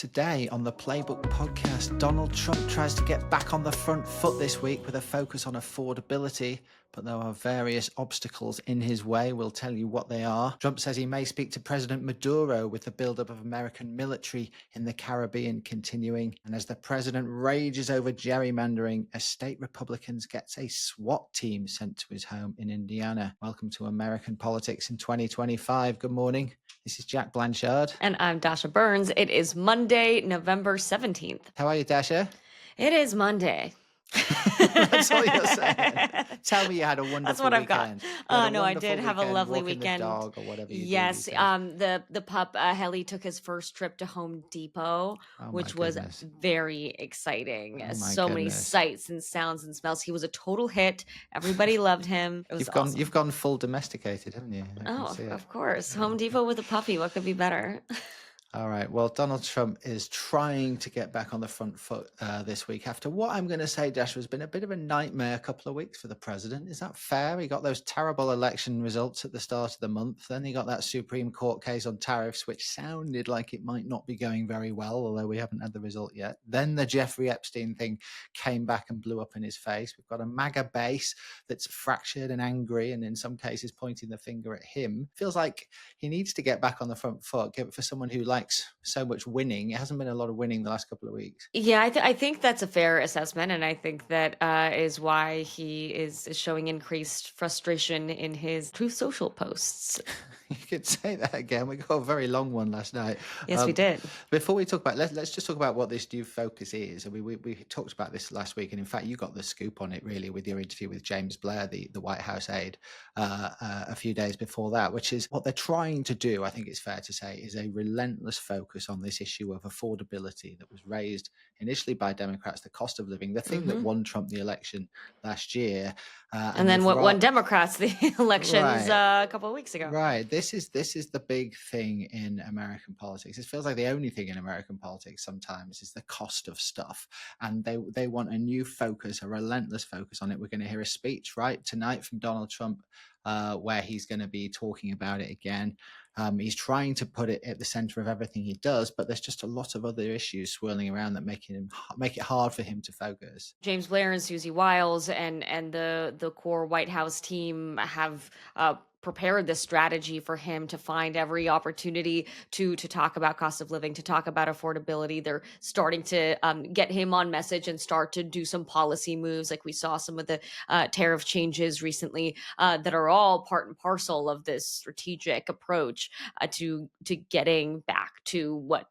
Today on the Playbook Podcast, Donald Trump tries to get back on the front foot this week with a focus on affordability, but there are various obstacles in his way. We'll tell you what they are. Trump says he may speak to President Maduro with the buildup of American military in the Caribbean continuing. And as the president rages over gerrymandering, a state Republican gets a SWAT team sent to his home in Indiana. Welcome to American Politics in 2025. Good morning. This is Jack Blanchard. And I'm Dasha Burns. It is Monday, November 17th. How are you, Dasha? It is Monday. That's all you're saying. Tell me you had a wonderful That's what weekend. I've got. No, I did have a lovely walking weekend. The dog or whatever you yes, do, the pup Helly took his first trip to Home Depot, which was very exciting. So many sights and sounds and smells. He was a total hit. Everybody loved him. It was awesome. You've gone full domesticated, haven't you? Of course. Home Depot with a puppy. What could be better? All right. Well, Donald Trump is trying to get back on the front foot this week after what I'm going to say, Dasha, has been a bit of a nightmare couple of weeks for the president. Is that fair? He got those terrible election results at the start of the month. Then he got that Supreme Court case on tariffs, which sounded like it might not be going very well, although we haven't had the result yet. Then the Jeffrey Epstein thing came back and blew up in his face. We've got a MAGA base that's fractured and angry and in some cases pointing the finger at him. Feels like he needs to get back on the front foot for someone who likes so much winning. It hasn't been a lot of winning the last couple of weeks. Yeah, I think that's a fair assessment, and I think that is why he is showing increased frustration in his Truth Social posts. You could say that again. We got a very long one last night. Yes, we did. Before we talk about, let's just talk about what this new focus is. We talked about this last week, and in fact, you got the scoop on it really with your interview with James Blair, the White House aide, a few days before that, which is what they're trying to do. I think it's fair to say is a relentless focus on this issue of affordability that was raised initially by Democrats, the cost of living, the thing that won Trump the election last year, and then what won Democrats the elections a couple of weeks ago. Right. This is the big thing in American politics. It feels like the only thing in American politics sometimes is the cost of stuff. And they want a new focus, a relentless focus on it. We're going to hear a speech right tonight from Donald Trump where he's going to be talking about it again. He's trying to put it at the center of everything he does, but there's just a lot of other issues swirling around that make it hard for him to focus. James Blair and Susie Wiles and the core White House team have prepared this strategy for him to find every opportunity to talk about cost of living, to talk about affordability. They're starting to get him on message and start to do some policy moves. Like we saw some of the tariff changes recently that are all part and parcel of this strategic approach to getting back to what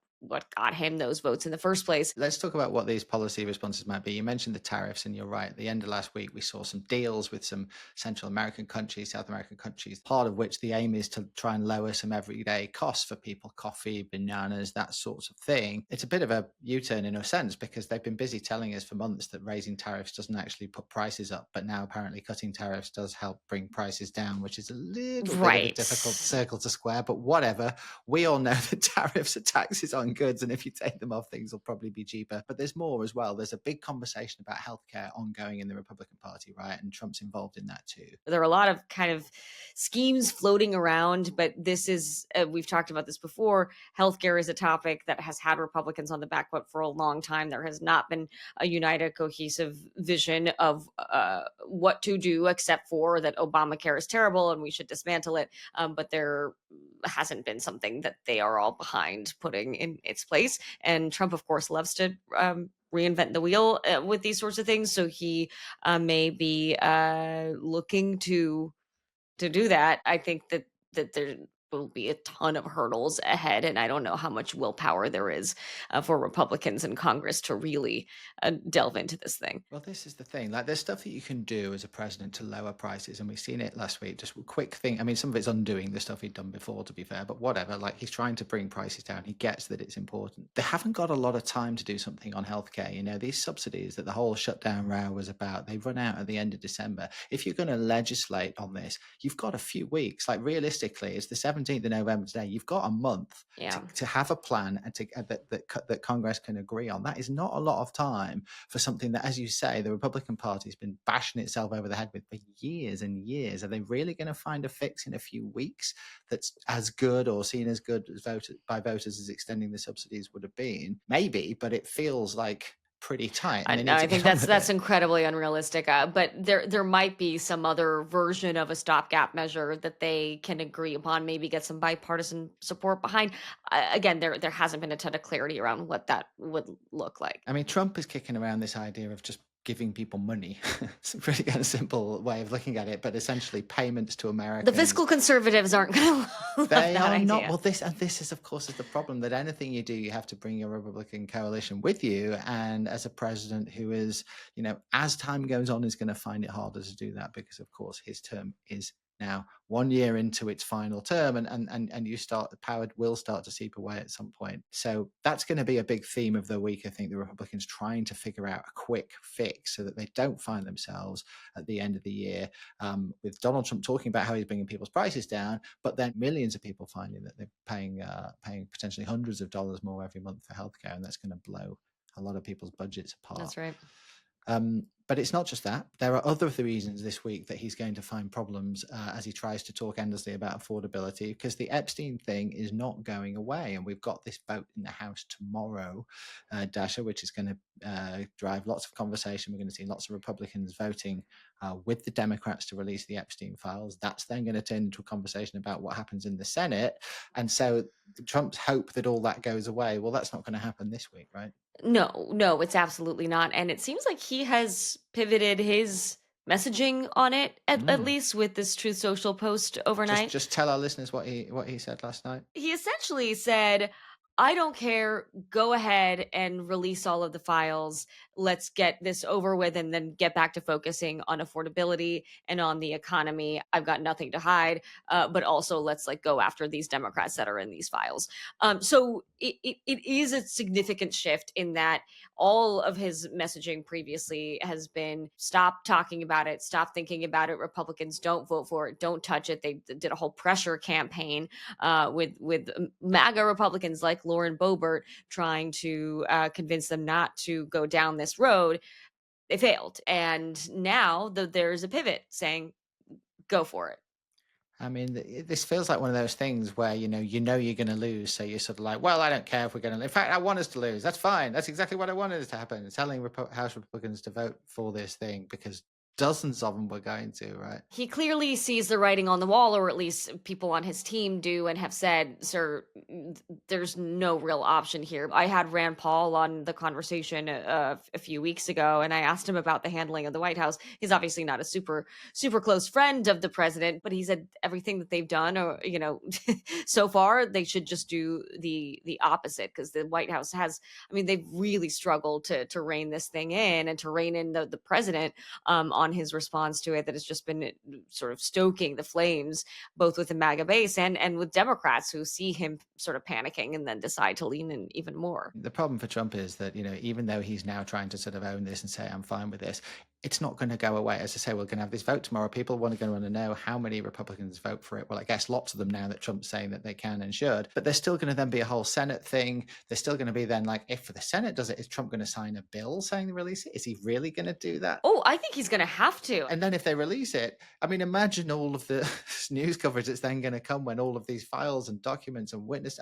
got him those votes in the first place. Let's talk about what these policy responses might be. You mentioned the tariffs, and you're right. At the end of last week, we saw some deals with some Central American countries, South American countries, part of which the aim is to try and lower some everyday costs for people, coffee, bananas, that sort of thing. It's a bit of a U-turn in a sense, because they've been busy telling us for months that raising tariffs doesn't actually put prices up, but now apparently cutting tariffs does help bring prices down, which is a little bit of a difficult circle to square, but whatever. We all know that tariffs are taxes on goods, and if you take them off, things will probably be cheaper. But there's more as well. There's a big conversation about healthcare ongoing in the Republican Party, right? And Trump's involved in that too. There are a lot of kind of schemes floating around, but this is, we've talked about this before, healthcare is a topic that has had Republicans on the back foot for a long time. There has not been a united, cohesive vision of what to do, except for that Obamacare is terrible and we should dismantle it. But there hasn't been something that they are all behind putting in its place. And Trump, of course, loves to reinvent the wheel with these sorts of things. So he may be looking to do that. I think that there will be a ton of hurdles ahead, and I don't know how much willpower there is for Republicans in Congress to really delve into this thing. Well, this is the thing. Like, there's stuff that you can do as a president to lower prices, and we've seen it last week. Just a quick thing. I mean, some of it's undoing the stuff he'd done before, to be fair, but whatever. Like, he's trying to bring prices down. He gets that it's important. They haven't got a lot of time to do something on healthcare. You know, these subsidies that the whole shutdown row was about, they run out at the end of December. If you're going to legislate on this, you've got a few weeks. Like, realistically, it's the 17th 17th of November today. You've got a month Yeah. to have a plan and that Congress can agree on. That is not a lot of time for something that, as you say, the Republican Party has been bashing itself over the head with for years and years. Are they really going to find a fix in a few weeks that's as good or seen as good as by voters as extending the subsidies would have been? Maybe, but it feels like pretty tight, and they need I to think get on with that's it. incredibly unrealistic. But there might be some other version of a stopgap measure that they can agree upon, maybe get some bipartisan support behind. Again, there hasn't been a ton of clarity around what that would look like. I mean, Trump is kicking around this idea of just giving people money. It's a pretty kind of simple way of looking at it, but essentially payments to The Americans. fiscal conservatives aren't going to love They that are not. idea. Well, this is, of course, is the problem, that anything you do, you have to bring your Republican coalition with you. And as a president who is, as time goes on, is going to find it harder to do that because, of course, his term is now 1 year into its final term, and power will start to seep away at some point. So that's going to be a big theme of the week. I think the Republicans trying to figure out a quick fix so that they don't find themselves at the end of the year with Donald Trump talking about how he's bringing people's prices down, but then millions of people finding that they're paying potentially hundreds of dollars more every month for healthcare, and that's going to blow a lot of people's budgets apart. That's right. But it's not just that. There are other reasons this week that he's going to find problems as he tries to talk endlessly about affordability, because the Epstein thing is not going away. And we've got this vote in the House tomorrow, Dasha, which is going to drive lots of conversation. We're going to see lots of Republicans voting with the Democrats to release the Epstein files. That's then going to turn into a conversation about what happens in the Senate. And so Trump's hope that all that goes away, well, that's not going to happen this week, right? No, it's absolutely not. And it seems like he has pivoted his messaging on it, at least with this Truth Social post overnight. Just tell our listeners what he said last night. He essentially said, I don't care. Go ahead and release all of the files. Let's get this over with and then get back to focusing on affordability and on the economy. I've got nothing to hide, but also let's go after these Democrats that are in these files. So it is a significant shift in that all of his messaging previously has been stop talking about it, stop thinking about it. Republicans, don't vote for it, don't touch it. They did a whole pressure campaign with MAGA Republicans like Lauren Boebert trying to convince them not to go down this road. They failed. And now there's a pivot saying, go for it. I mean, this feels like one of those things where, you're going to lose. So you're sort of like, well, I don't care if we're going to lose. In fact, I want us to lose. That's fine. That's exactly what I wanted to happen. Telling House Republicans to vote for this thing because dozens of them were going to, right? He clearly sees the writing on the wall, or at least people on his team do, and have said, sir, there's no real option here. I had Rand Paul on the conversation a few weeks ago, and I asked him about the handling of the White House. He's obviously not a super close friend of the president, but he said everything that they've done, or so far, they should just do the opposite, because the White House they've really struggled to rein this thing in and to rein in the president on his response to it, that has just been sort of stoking the flames, both with the MAGA base and with Democrats who see him sort of panicking and then decide to lean in even more. The problem for Trump is that, even though he's now trying to sort of own this and say, I'm fine with this, it's not going to go away. As I say, we're going to have this vote tomorrow. People going to want to know how many Republicans vote for it. Well, I guess lots of them now that Trump's saying that they can and should. But there's still going to then be a whole Senate thing. There's still going to be then, if the Senate does it, is Trump going to sign a bill saying they release it? Is he really going to do that? Oh, I think he's going to have to. And then if they release it, imagine all of the news coverage that's then going to come when all of these files and documents and witness.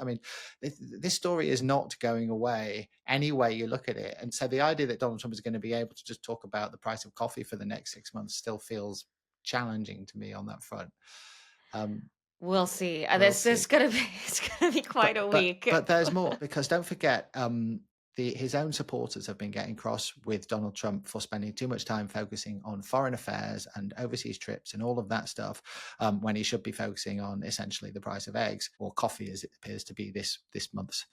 This story is not going away any way you look at it. And so the idea that Donald Trump is going to be able to just talk about the price of coffee for the next 6 months still feels challenging to me on that front. We'll see. It's going to be quite a week. But there's more, because don't forget, his own supporters have been getting cross with Donald Trump for spending too much time focusing on foreign affairs and overseas trips and all of that stuff, when he should be focusing on essentially the price of eggs or coffee, as it appears to be this month's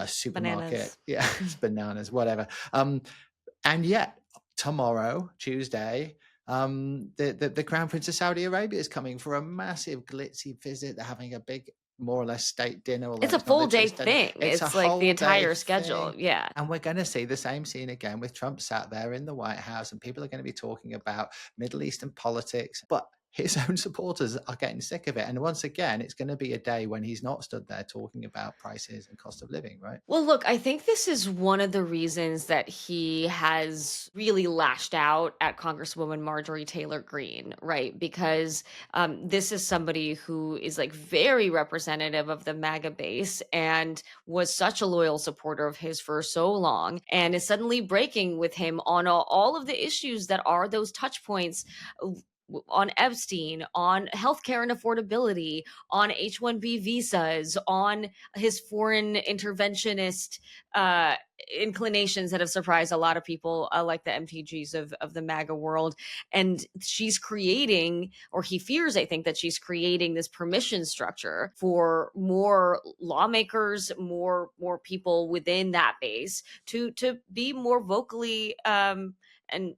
supermarket. Bananas. Yeah, it's bananas, whatever. And yet tomorrow, Tuesday, the Crown Prince of Saudi Arabia is coming for a massive glitzy visit. They're having a big, more or less, state dinner. It's a full day thing. It's like the entire schedule. Yeah. And we're going to see the same scene again with Trump sat there in the White House, and people are going to be talking about Middle Eastern politics. But his own supporters are getting sick of it. And once again, it's going to be a day when he's not stood there talking about prices and cost of living, right? Well, look, I think this is one of the reasons that he has really lashed out at Congresswoman Marjorie Taylor Greene, right? Because this is somebody who is like very representative of the MAGA base and was such a loyal supporter of his for so long, and is suddenly breaking with him on all of the issues that are those touch points on Epstein, on healthcare and affordability, on H-1B visas, on his foreign interventionist inclinations that have surprised a lot of people, like the MTGs of the MAGA world. And she's creating, or he fears, I think, that she's creating this permission structure for more lawmakers, more people within that base to be more vocally and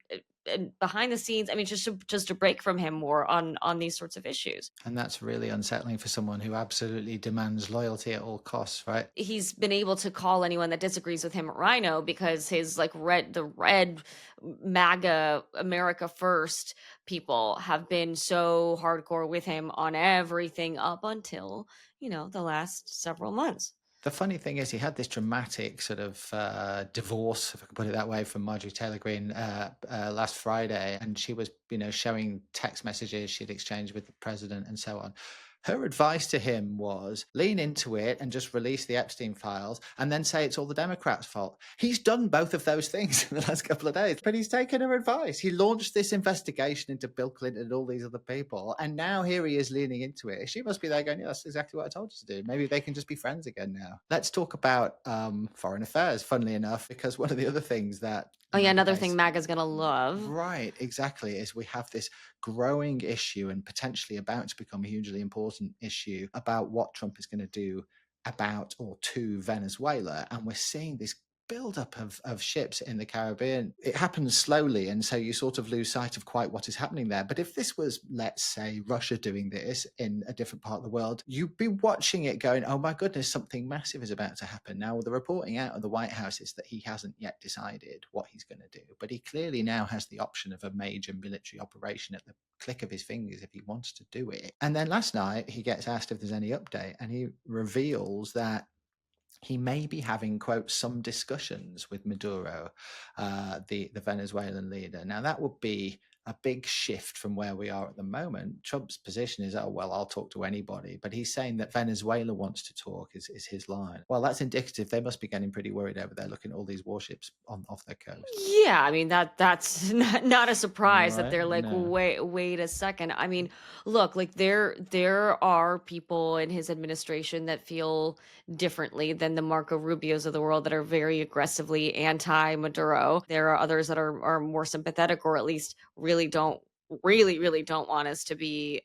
behind the scenes, I mean, just to break from him more on these sorts of issues. And that's really unsettling for someone who absolutely demands loyalty at all costs, right? He's been able to call anyone that disagrees with him a rhino because his the red MAGA America First people have been so hardcore with him on everything up until, the last several months. The funny thing is, he had this dramatic sort of divorce, if I can put it that way, from Marjorie Taylor Greene last Friday, and she was, showing text messages she'd exchanged with the president and so on. Her advice to him was lean into it and just release the Epstein files and then say it's all the Democrats' fault. He's done both of those things in the last couple of days, but he's taken her advice. He launched this investigation into Bill Clinton and all these other people, and now here he is leaning into it. She must be there going, yeah, that's exactly what I told you to do. Maybe they can just be friends again now. Let's talk about foreign affairs, funnily enough, because one of the other things that another thing MAGA's going to love. Right, exactly, is we have this growing issue and potentially about to become a hugely important issue about what Trump is going to do about or to Venezuela. And we're seeing this buildup of ships in the Caribbean. It happens slowly, and so you sort of lose sight of quite what is happening there. But if this was, let's say, Russia doing this in a different part of the world, you'd be watching it going, oh my goodness, something massive is about to happen. Now, the reporting out of the White House is that he hasn't yet decided what he's going to do, but he clearly now has the option of a major military operation at the click of his fingers if he wants to do it. And then last night, he gets asked if there's any update, and he reveals that he may be having, quote, some discussions with Maduro, the Venezuelan leader. Now, that would be a big shift from where we are at the moment. Trump's position is, oh, well, I'll talk to anybody. But he's saying that Venezuela wants to talk is his line. Well, that's indicative. They must be getting pretty worried over there looking at all these warships off their coast. Yeah, I mean, that's not a surprise that they're like, no. wait a second. I mean, look, like there are people in his administration that feel differently than the Marco Rubios of the world that are very aggressively anti-Maduro. There are others that are more sympathetic, or at least really don't want us to be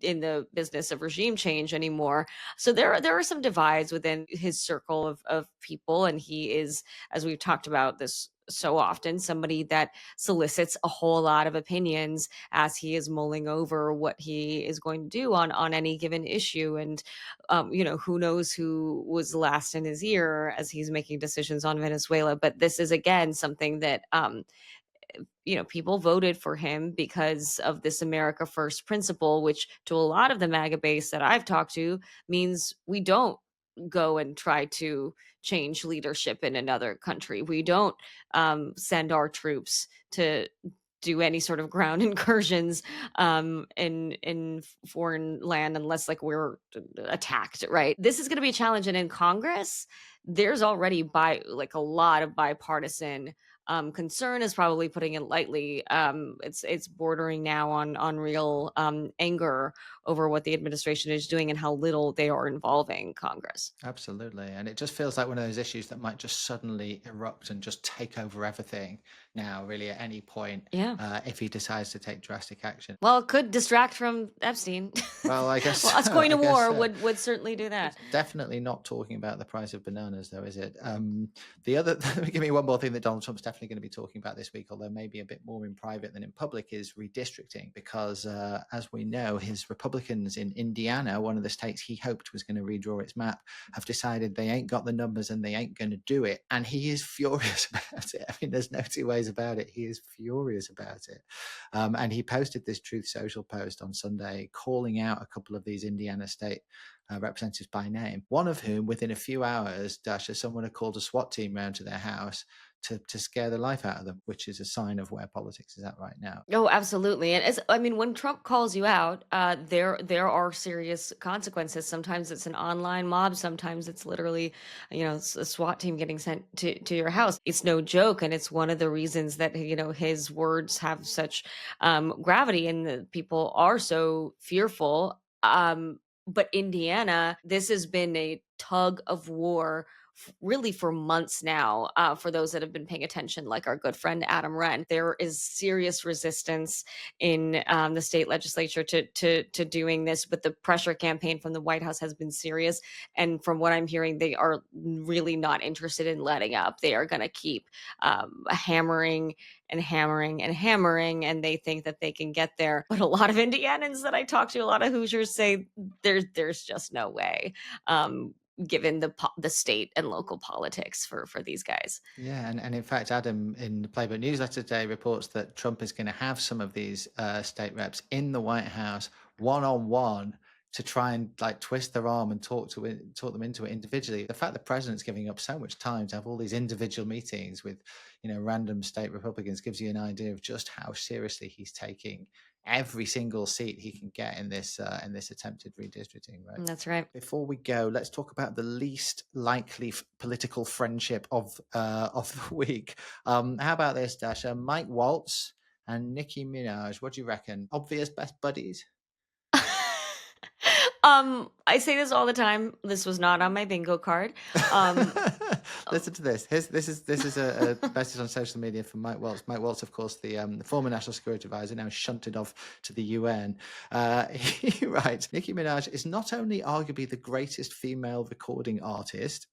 in the business of regime change anymore. So there are some divides within his circle of people, and he is, as we've talked about this so often, somebody that solicits a whole lot of opinions as he is mulling over what he is going to do on any given issue. And who knows who was last in his ear as he's making decisions on Venezuela. But this is again something that people voted for him because of this America First principle, which to a lot of the MAGA base that I've talked to means we don't go and try to change leadership in another country. We don't send our troops to do any sort of ground incursions in foreign land unless like we're attacked, right? This is going to be a challenge. And in Congress, there's already a lot of bipartisan concern, is probably putting it lightly. It's bordering now on real anger over what the administration is doing and how little they are involving Congress. Absolutely. And it just feels like one of those issues that might just suddenly erupt and just take over everything now, really, at any point, if he decides to take drastic action. Well, it could distract from Epstein. Well, I guess us going to war would certainly do that. It's definitely not talking about the price of bananas, though, is it? Give me one more thing that Donald Trump's definitely definitely going to be talking about this week, although maybe a bit more in private than in public, is redistricting. Because as we know, his Republicans in Indiana, one of the states he hoped was going to redraw its map, have decided they ain't got the numbers and they ain't going to do it. And he is furious about it. I mean, there's no two ways about it. He is furious about it. And he posted this Truth Social post on Sunday calling out a couple of these Indiana state representatives by name, one of whom within a few hours, Dasha, someone had called a SWAT team round to their house to scare the life out of them, which is a sign of where politics is at right now. Oh, absolutely. And I mean, when Trump calls you out, there are serious consequences. Sometimes it's an online mob. Sometimes it's literally, a SWAT team getting sent to your house. It's no joke, and it's one of the reasons that his words have such gravity, and the people are so fearful. But Indiana, this has been a tug of war really for months now. For those that have been paying attention, like our good friend Adam Wren, there is serious resistance in the state legislature to doing this, but the pressure campaign from the White House has been serious. And from what I'm hearing, they are really not interested in letting up. They are going to keep hammering and hammering and hammering, and they think that they can get there. But a lot of Indianans that I talk to, a lot of Hoosiers, say there's just no way. Given the state and local politics for these guys. Yeah, and in fact, Adam in the Playbook newsletter today reports that Trump is going to have some of these state reps in the White House one-on-one to try and twist their arm and talk them into it individually. The fact the president's giving up so much time to have all these individual meetings with random state Republicans gives you an idea of just how seriously he's taking every single seat he can get in this attempted redistricting. Right. That's right. Before we go, let's talk about the least likely political friendship of the week. How about this, Dasha? Mike Waltz and Nicki Minaj. What do you reckon? Obvious best buddies? I say this all the time. This was not on my bingo card. Listen to this. This is a message on social media from Mike Waltz. Mike Waltz, of course, the former national security advisor, now shunted off to the UN. He writes, Nicki Minaj is not only arguably the greatest female recording artist.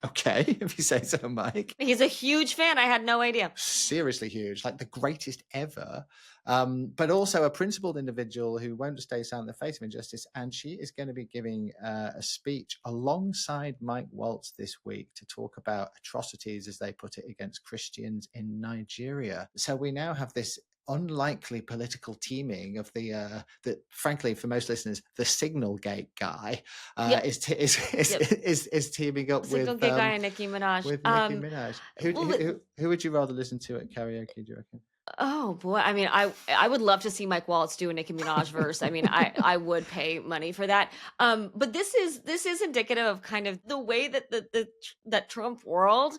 Okay, if you say so, Mike. He's a huge fan. I had no idea. Seriously huge, like the greatest ever. But also a principled individual who won't stay silent in the face of injustice. And she is going to be giving a speech alongside Mike Waltz this week to talk about atrocities, as they put it, against Christians in Nigeria. So we now have this unlikely political teaming of that, frankly, for most listeners, the Signalgate guy is teaming up with Signalgate guy and Nicki Minaj. With Nicki Minaj. Who would you rather listen to at karaoke, do you reckon? Oh boy, I mean, I would love to see Mike Waltz do a Nicki Minaj verse. I mean, I would pay money for that. But this is indicative of kind of the way that that Trump world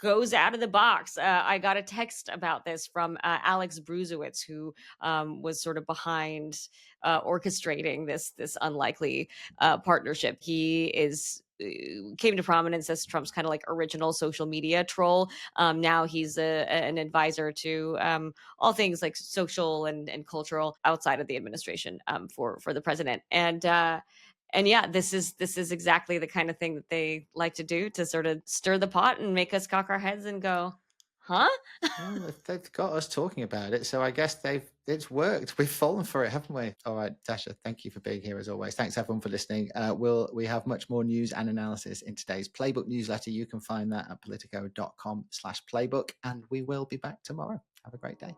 goes out of the box. I got a text about this from Alex Bruzewitz, who was sort of behind orchestrating this unlikely partnership. He came to prominence as Trump's kind of like original social media troll. Now he's an advisor to all things like social and cultural outside of the administration for the president. And yeah, this is exactly the kind of thing that they like to do, to sort of stir the pot and make us cock our heads and go, huh? Well, they've got us talking about it, so I guess it's worked. We've fallen for it, haven't we? All right, Dasha, thank you for being here as always. Thanks everyone for listening. We have much more news and analysis in today's Playbook newsletter. You can find that at politico.com/playbook, and we will be back tomorrow. Have a great day.